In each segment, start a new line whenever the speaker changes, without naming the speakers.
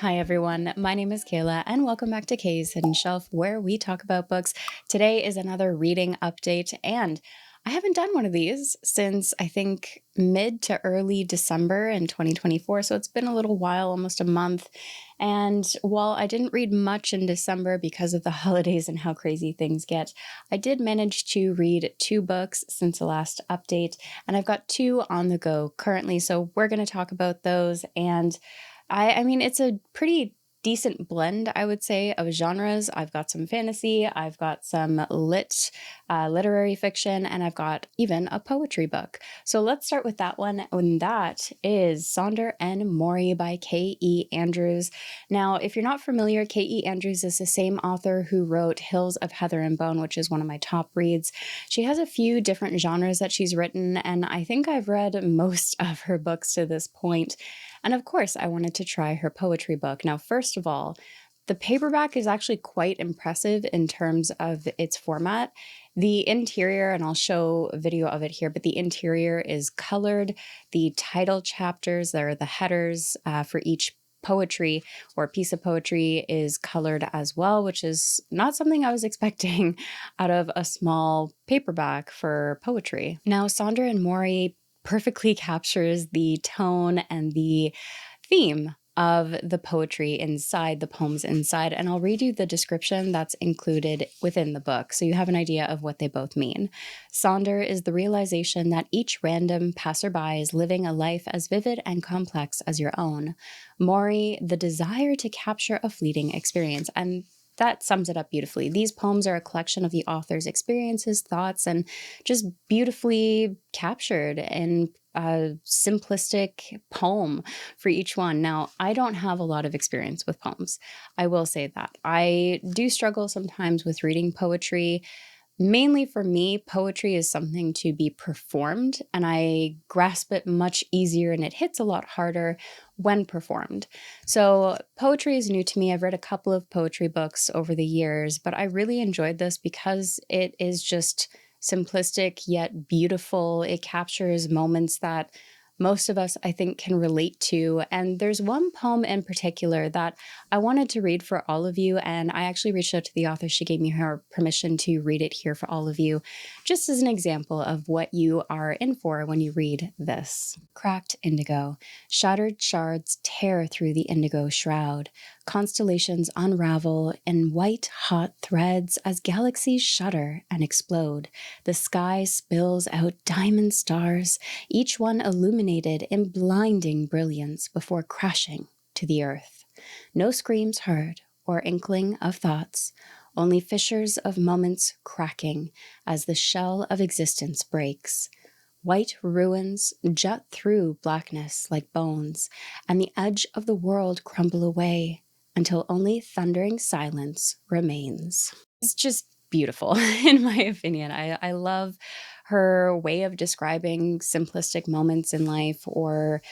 Hi everyone, my name is Kayla and welcome back to Kay's Hidden Shelf where we talk about books. Today is another reading update and I haven't done one of these since I think mid to early December in 2024, so it's been a little while, almost a month. And while I didn't read much in December because of the holidays and how crazy things get, I did manage to read 2 books since the last update, and I've got 2 on the go currently, so we're going to talk about those. And I mean, it's a pretty decent blend, I would say, of genres. I've got some fantasy, I've got some literary fiction, and I've got even a poetry book. So let's start with that one, and that is Sandre Mory by K.E. Andrews. Now, if you're not familiar, K.E. Andrews is the same author who wrote Hills of Heather and Bone, which is one of my top reads. She has a few different genres that she's written, and I think I've read most of her books to this point. And of course, I wanted to try her poetry book. Now, first of all, the paperback is actually quite impressive in terms of its format. The interior, and I'll show a video of it here, but the interior is colored. The title chapters, there are the headers for each poetry or piece of poetry is colored as well, which is not something I was expecting out of a small paperback for poetry. Now, Sandre Mory perfectly captures the tone and the theme of the poetry inside, the poems inside, and I'll read you the description that's included within the book so you have an idea of what they both mean. Sandre is the realization that each random passerby is living a life as vivid and complex as your own. Mory, the desire to capture a fleeting experience. And that sums it up beautifully. These poems are a collection of the author's experiences, thoughts, and just beautifully captured in a simplistic poem for each one. Now, I don't have a lot of experience with poems. I will say that. I do struggle sometimes with reading poetry. Mainly for me, poetry is something to be performed, and I grasp it much easier and it hits a lot harder when performed. So, poetry is new to me. I've read a couple of poetry books over the years, but I really enjoyed this because it is just simplistic yet beautiful. It captures moments that most of us, I think, can relate to. And there's one poem in particular that I wanted to read for all of you. And I actually reached out to the author. She gave me her permission to read it here for all of you, just as an example of what you are in for when you read this. Cracked indigo. Shattered shards tear through the indigo shroud. Constellations unravel in white hot threads as galaxies shudder and explode. The sky spills out diamond stars, each one illuminated in blinding brilliance before crashing to the earth. No screams heard or inkling of thoughts, only fissures of moments cracking as the shell of existence breaks. White ruins jut through blackness like bones, and the edge of the world crumble away until only thundering silence remains. It's just beautiful, in my opinion. I love her way of describing simplistic moments in life or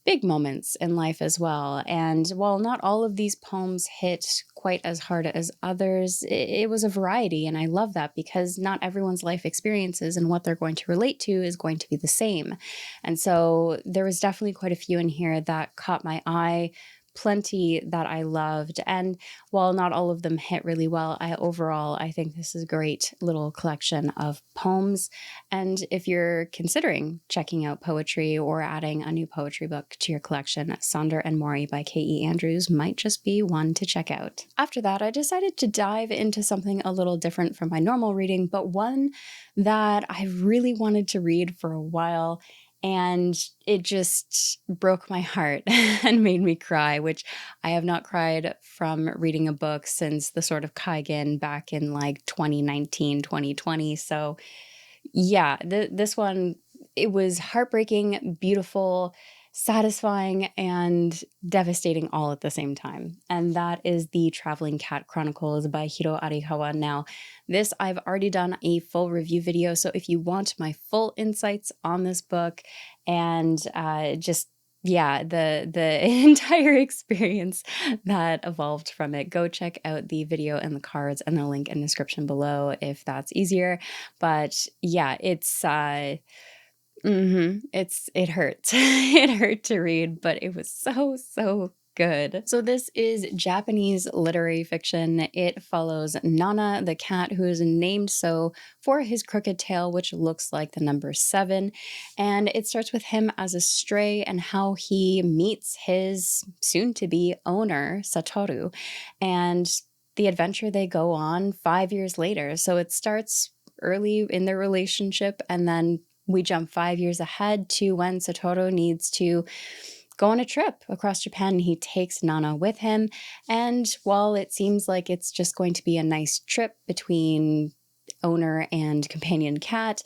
big moments in life as well. And while not all of these poems hit quite as hard as others, it was a variety. And I love that because not everyone's life experiences and what they're going to relate to is going to be the same. And so there was definitely quite a few in here that caught my eye, plenty that I loved. And while not all of them hit really well, I think this is a great little collection of poems. And if you're considering checking out poetry or adding a new poetry book to your collection, Sandre Mory by K.E. Andrews might just be one to check out. After that, I decided to dive into something a little different from my normal reading, but one that I really wanted to read for a while. And it just broke my heart and made me cry, which I have not cried from reading a book since the Sword of Kaigen back in like 2019, 2020. So yeah, this one, it was heartbreaking, beautiful, satisfying, and devastating all at the same time. And that is the Traveling Cat Chronicles by Hiro Arikawa. Now, this I've already done a full review video, so if you want my full insights on this book and just yeah, the entire experience that evolved from it, go check out the video in the cards and the link in the description below if that's easier. But yeah, it's it hurts. It hurt to read, but it was so good. So this is Japanese literary fiction. It follows Nana, the cat, who is named so for his crooked tail, which looks like the number 7. And it starts with him as a stray and how he meets his soon-to-be owner, Satoru, and the adventure they go on 5 years later. So it starts early in their relationship, and then we jump 5 years ahead to when Satoru needs to go on a trip across Japan. He takes Nana with him. And while it seems like it's just going to be a nice trip between owner and companion cat,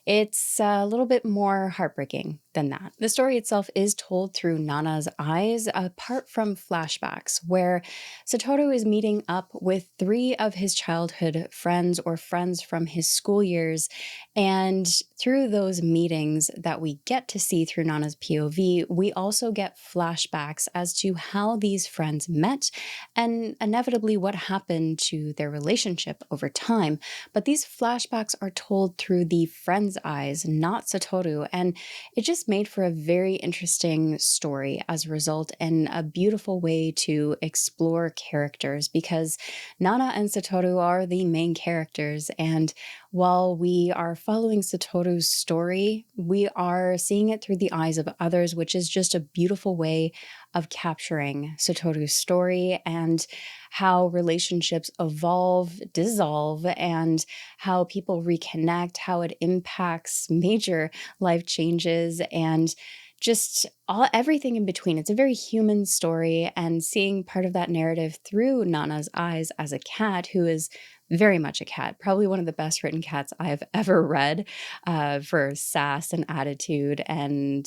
it's a little bit more heartbreaking than that. The story itself is told through Nana's eyes, apart from flashbacks, where Satoru is meeting up with 3 of his childhood friends or friends from his school years. And through those meetings that we get to see through Nana's POV, we also get flashbacks as to how these friends met and inevitably what happened to their relationship over time. But these flashbacks are told through the friend's eyes, not Satoru, and it just made for a very interesting story as a result, and a beautiful way to explore characters, because Nana and Satoru are the main characters, and while we are following Satoru's story, we are seeing it through the eyes of others, which is just a beautiful way of capturing Satoru's story and how relationships evolve, dissolve, and how people reconnect, how it impacts major life changes, and just everything in between. It's a very human story, and seeing part of that narrative through Nana's eyes as a cat who is very much a cat, probably one of the best written cats I've ever read, for sass and attitude and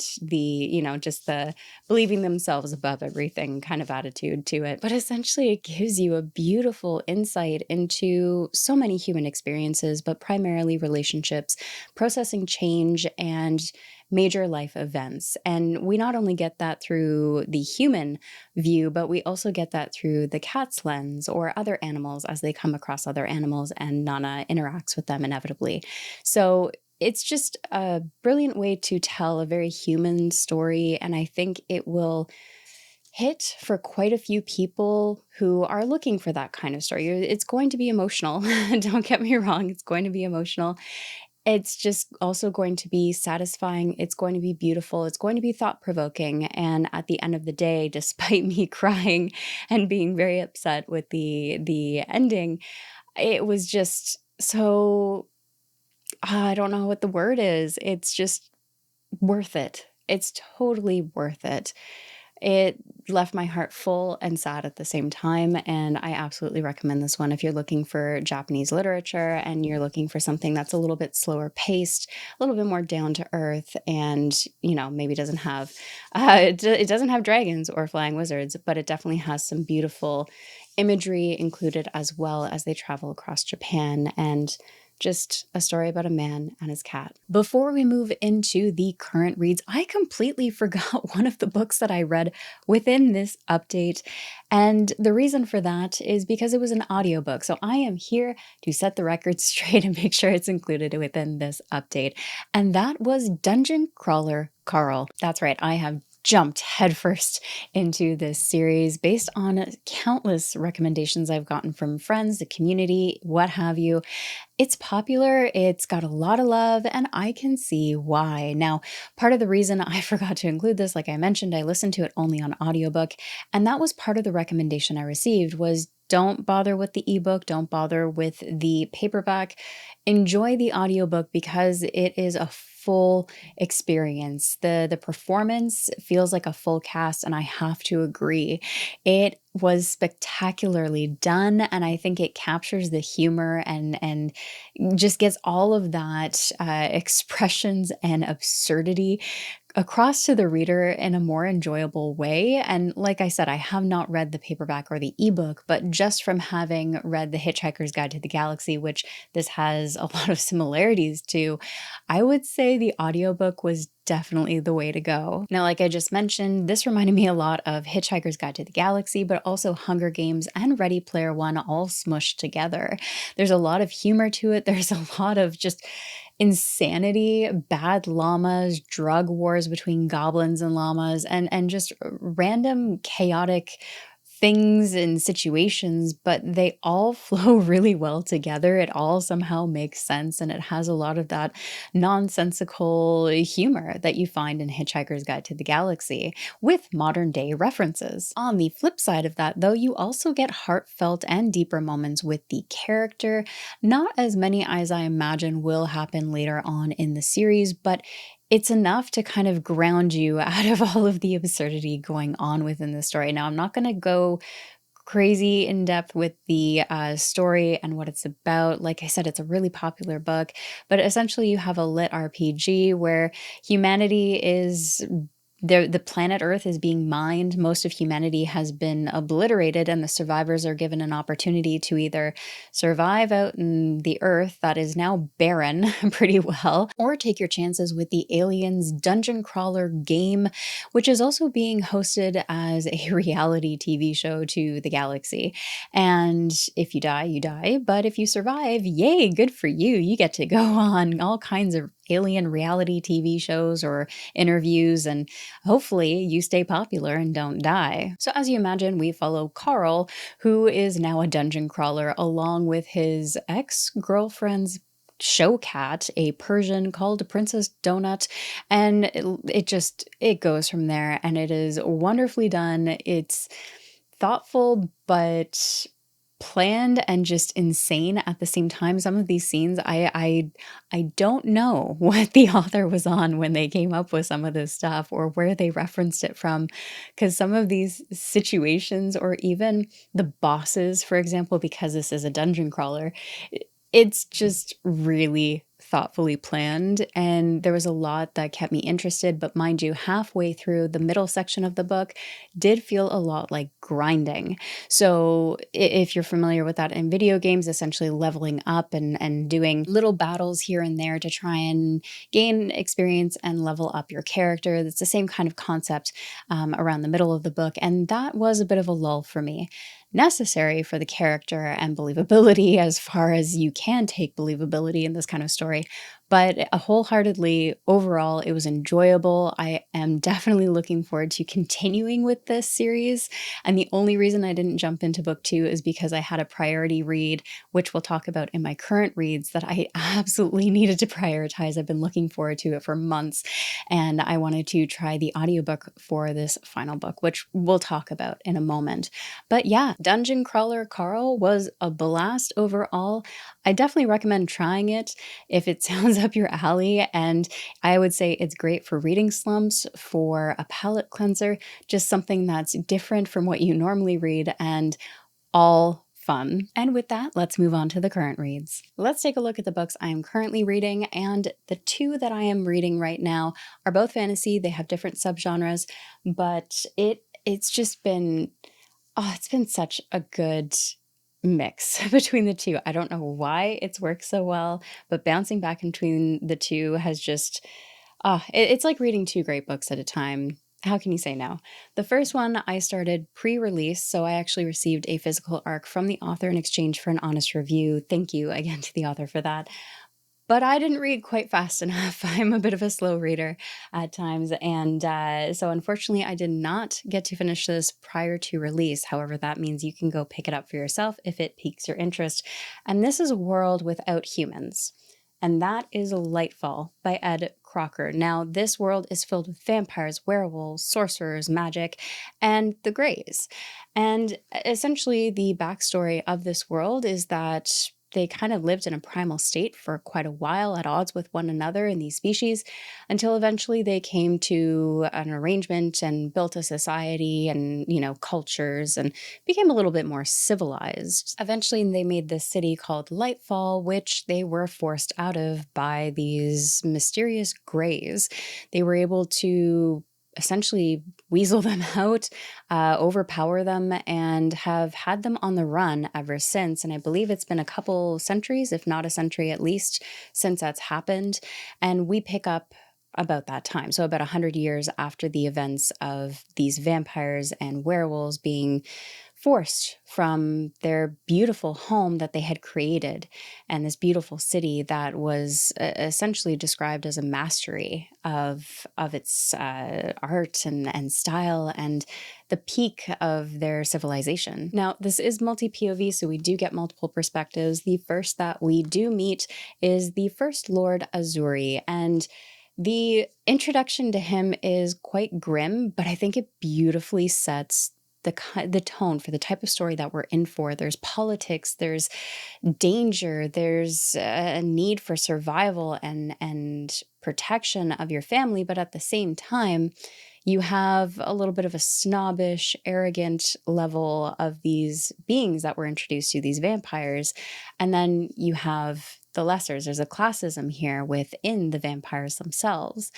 just the believing themselves above everything kind of attitude to it. But essentially, it gives you a beautiful insight into so many human experiences, but primarily relationships, processing change, and major life events. And we not only get that through the human view, but we also get that through the cat's lens or other animals as they come across other animals and Nana interacts with them inevitably. So it's just a brilliant way to tell a very human story, and I think it will hit for quite a few people who are looking for that kind of story. It's going to be emotional. Don't get me wrong, it's going to be emotional. It's just also going to be satisfying. It's going to be beautiful. It's going to be thought-provoking. And at the end of the day, despite me crying and being very upset with the ending, it was just so, I don't know what the word is. It's just worth it. It's totally worth it. It left my heart full and sad at the same time, and I absolutely recommend this one if you're looking for Japanese literature and you're looking for something that's a little bit slower paced, a little bit more down to earth, and maybe doesn't have it doesn't have dragons or flying wizards, but it definitely has some beautiful imagery included as well as they travel across Japan, and just a story about a man and his cat. Before we move into the current reads, I completely forgot one of the books that I read within this update. And the reason for that is because it was an audiobook. So I am here to set the record straight and make sure it's included within this update. And that was Dungeon Crawler Carl. That's right, I have jumped headfirst into this series based on countless recommendations I've gotten from friends, the community, what have you. It's popular, it's got a lot of love, and I can see why. Now, part of the reason I forgot to include this, like I mentioned, I listened to it only on audiobook, and that was part of the recommendation I received was don't bother with the ebook, don't bother with the paperback. Enjoy the audiobook because it is a full experience. The performance feels like a full cast, and I have to agree. It was spectacularly done, and I think it captures the humor and just gets all of that expressions and absurdity across to the reader in a more enjoyable way. And like I said, I have not read the paperback or the ebook, but just from having read The Hitchhiker's Guide to the Galaxy, which this has a lot of similarities to, I would say the audiobook was definitely the way to go. Now, like I just mentioned, this reminded me a lot of Hitchhiker's Guide to the Galaxy, but also Hunger Games and Ready Player One all smushed together. There's a lot of humor to it. There's a lot of just insanity, bad llamas, drug wars between goblins and llamas, and just random chaotic things and situations, but they all flow really well together. It all somehow makes sense, and it has a lot of that nonsensical humor that you find in Hitchhiker's Guide to the Galaxy with modern day references. On the flip side of that, though, you also get heartfelt and deeper moments with the character. Not as many as I imagine will happen later on in the series, but it's enough to kind of ground you out of all of the absurdity going on within the story. Now, I'm not going to go crazy in depth with the story and what it's about. Like I said, it's a really popular book, but essentially you have a lit RPG where humanity is the planet Earth is being mined. Most of humanity has been obliterated, and the survivors are given an opportunity to either survive out in the Earth that is now barren pretty well, or take your chances with the Aliens dungeon crawler game, which is also being hosted as a reality TV show to the galaxy. And if you die, you die. But if you survive, yay, good for you. You get to go on all kinds of alien reality TV shows or interviews, and hopefully you stay popular and don't die. So as you imagine, we follow Carl, who is now a dungeon crawler, along with his ex-girlfriend's show cat, a Persian called Princess Donut, and it goes from there, and it is wonderfully done. It's thoughtful but planned and just insane at the same time. Some of these scenes, I don't know what the author was on when they came up with some of this stuff or where they referenced it from, because some of these situations, or even the bosses, for example, because this is a dungeon crawler, it's just really thoughtfully planned, and there was a lot that kept me interested. But mind you, halfway through, the middle section of the book did feel a lot like grinding. So if you're familiar with that in video games, essentially leveling up and doing little battles here and there to try and gain experience and level up your character, that's the same kind of concept around the middle of the book, and that was a bit of a lull for me. Necessary for the character and believability, as far as you can take believability in this kind of story, but wholeheartedly, overall, it was enjoyable. I am definitely looking forward to continuing with this series, and the only reason I didn't jump into book 2 is because I had a priority read, which we'll talk about in my current reads, that I absolutely needed to prioritize. I've been looking forward to it for months, and I wanted to try the audiobook for this final book, which we'll talk about in a moment. But yeah, Dungeon Crawler Carl was a blast overall. I definitely recommend trying it if it sounds up your alley, and I would say it's great for reading slumps, for a palate cleanser, just something that's different from what you normally read, and all fun. And with that, let's move on to the current reads. Let's take a look at the books I am currently reading, and the two that I am reading right now are both fantasy. They have different subgenres, but it's just been, oh, it's been such a good mix between the two. I don't know why it's worked so well, but bouncing back between the two has just, it's like reading two great books at a time. How can you say no? The first one I started pre-release, so I actually received a physical ARC from the author in exchange for an honest review. Thank you again to the author for that. But I didn't read quite fast enough. I'm a bit of a slow reader at times, and so unfortunately I did not get to finish this prior to release. However, that means you can go pick it up for yourself if it piques your interest. And this is A World Without Humans, and that is Lightfall by Ed Crocker. Now, this world is filled with vampires, werewolves, sorcerers, magic, and the Greys. And essentially the backstory of this world is that they kind of lived in a primal state for quite a while, at odds with one another in these species, until eventually they came to an arrangement and built a society and, cultures, and became a little bit more civilized. Eventually they made this city called Lightfall, which they were forced out of by these mysterious Greys. They were able to essentially weasel them out, overpower them, and have had them on the run ever since. And I believe it's been a couple centuries, if not a century at least, since that's happened. And we pick up about that time, so about 100 years after the events of these vampires and werewolves being forced from their beautiful home that they had created and this beautiful city that was essentially described as a mastery of its art and style and the peak of their civilization. Now, this is multi-POV, so we do get multiple perspectives. The first that we do meet is the First Lord Azuri, and the introduction to him is quite grim, but I think it beautifully sets the tone for the type of story that we're in for. There's politics, there's danger, there's a need for survival and protection of your family, but at the same time, you have a little bit of a snobbish, arrogant level of these beings that were introduced to, these vampires. And then you have the lessers. There's a classism here within the vampires themselves.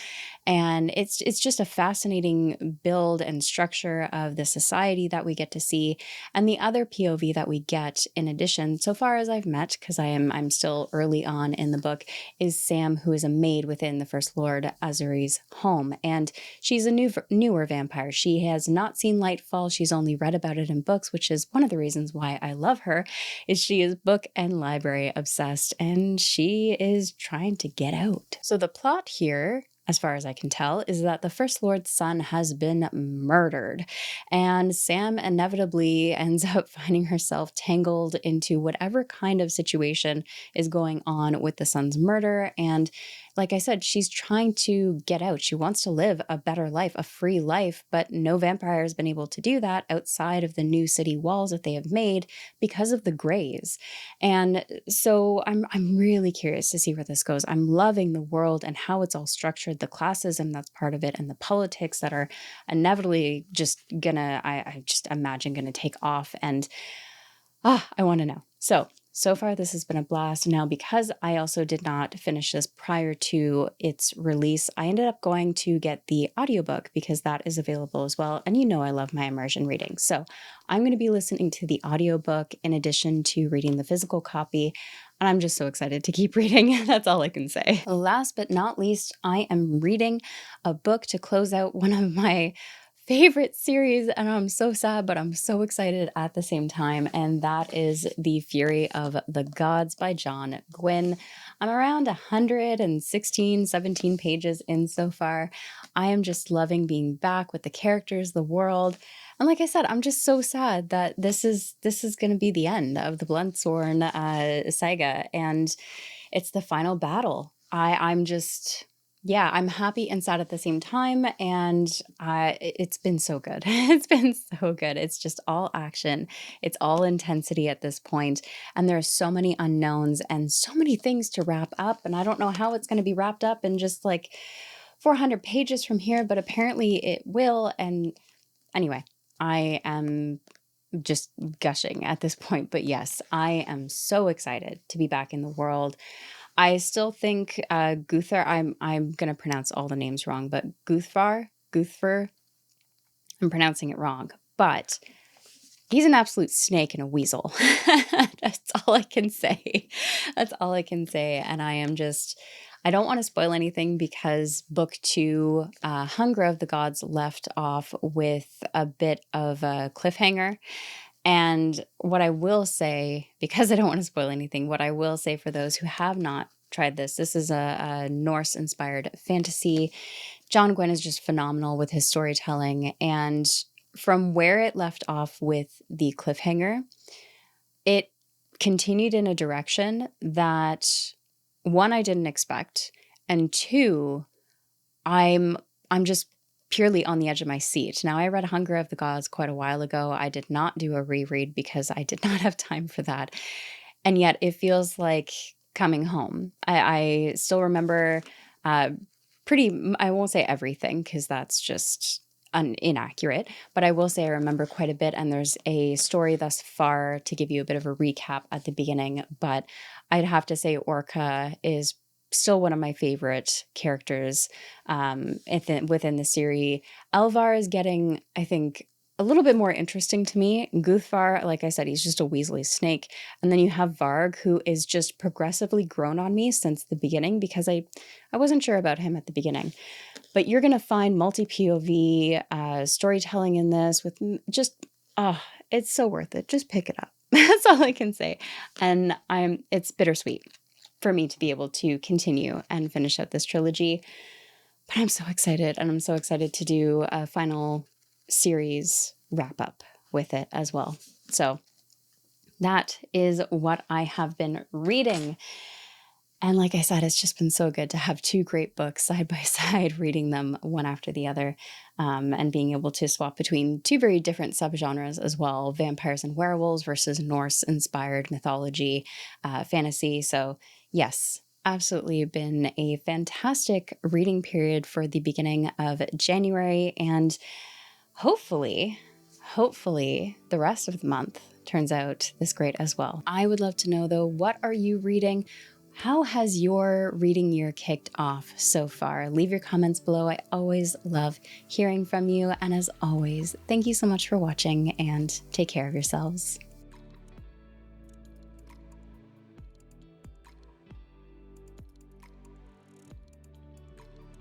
And it's just a fascinating build and structure of the society that we get to see. And the other POV that we get in addition, so far as I've met, because I'm still early on in the book, is Sam, who is a maid within the First Lord Azuri's home. And she's a newer vampire. She has not seen Lightfall. She's only read about it in books, which is one of the reasons why I love her, is she is book and library obsessed, and she is trying to get out. So the plot here, as far as I can tell, is that the First Lord's son has been murdered, and Sam inevitably ends up finding herself tangled into whatever kind of situation is going on with the son's murder. And like I said, she's trying to get out. She wants to live a better life, a free life, but no vampire has been able to do that outside of the new city walls that they have made because of the Greys. And so I'm really curious to see where this goes. I'm loving the world and how it's all structured, the classism that's part of it, and the politics that are inevitably just gonna, I just imagine, gonna take off. And I want to know. So far, this has been a blast. Now, because I also did not finish this prior to its release, I ended up going to get the audiobook because that is available as well. And you know I love my immersion reading. So I'm going to be listening to the audiobook in addition to reading the physical copy. And I'm just so excited to keep reading. That's all I can say. Last but not least, I am reading a book to close out one of my favorite series, and I'm so sad, but I'm so excited at the same time, and that is The Fury of the Gods by John Gwynne. I'm around 116, 17 pages in so far. I am just loving being back with the characters, the world, and like I said, I'm just so sad that this is going to be the end of the Bluntsworn saga, and it's the final battle. I'm just... yeah, I'm happy and sad at the same time, and it's been so good. It's been so good. It's just all action. It's all intensity at this point, and there are so many unknowns and so many things to wrap up, and I don't know how it's going to be wrapped up in just like 400 pages from here, but apparently it will. And anyway, I am just gushing at this point, but yes, I am so excited to be back in the world. I still think Guthar, I'm going to pronounce all the names wrong, but Guthvar, I'm pronouncing it wrong, but he's an absolute snake and a weasel. That's all I can say. That's all I can say. And I don't want to spoil anything because book 2, Hunger of the Gods, left off with a bit of a cliffhanger. And what I will say, because I don't want to spoil anything, what I will say for those who have not tried this is a Norse-inspired fantasy. John Gwynne is just phenomenal with his storytelling. And from where it left off with the cliffhanger, it continued in a direction that, one, I didn't expect, and two, I'm just purely on the edge of my seat. Now, I read Hunger of the Gods quite a while ago. I did not do a reread because I did not have time for that. And yet it feels like coming home. I still remember I won't say everything because that's just inaccurate, but I will say I remember quite a bit. And there's a story thus far to give you a bit of a recap at the beginning. But I'd have to say Orca is still one of my favorite characters within the series. Elvar is getting, I think, a little bit more interesting to me. Guthvar, like I said, he's just a Weasley snake. And then you have Varg, who is just progressively grown on me since the beginning because I wasn't sure about him at the beginning. But you're going to find multi-POV storytelling in this with just, it's so worth it. Just pick it up. That's all I can say. And it's bittersweet for me to be able to continue and finish out this trilogy. But I'm so excited, and I'm so excited to do a final series wrap up with it as well. So that is what I have been reading. And like I said, it's just been so good to have two great books side by side, reading them one after the other, and being able to swap between two very different subgenres as well, vampires and werewolves versus Norse-inspired mythology, fantasy. So yes, absolutely been a fantastic reading period for the beginning of January, and hopefully the rest of the month turns out this great as well. I would love to know though, what are you reading? How has your reading year kicked off so far? Leave your comments below. I always love hearing from you. And as always, thank you so much for watching, and take care of yourselves.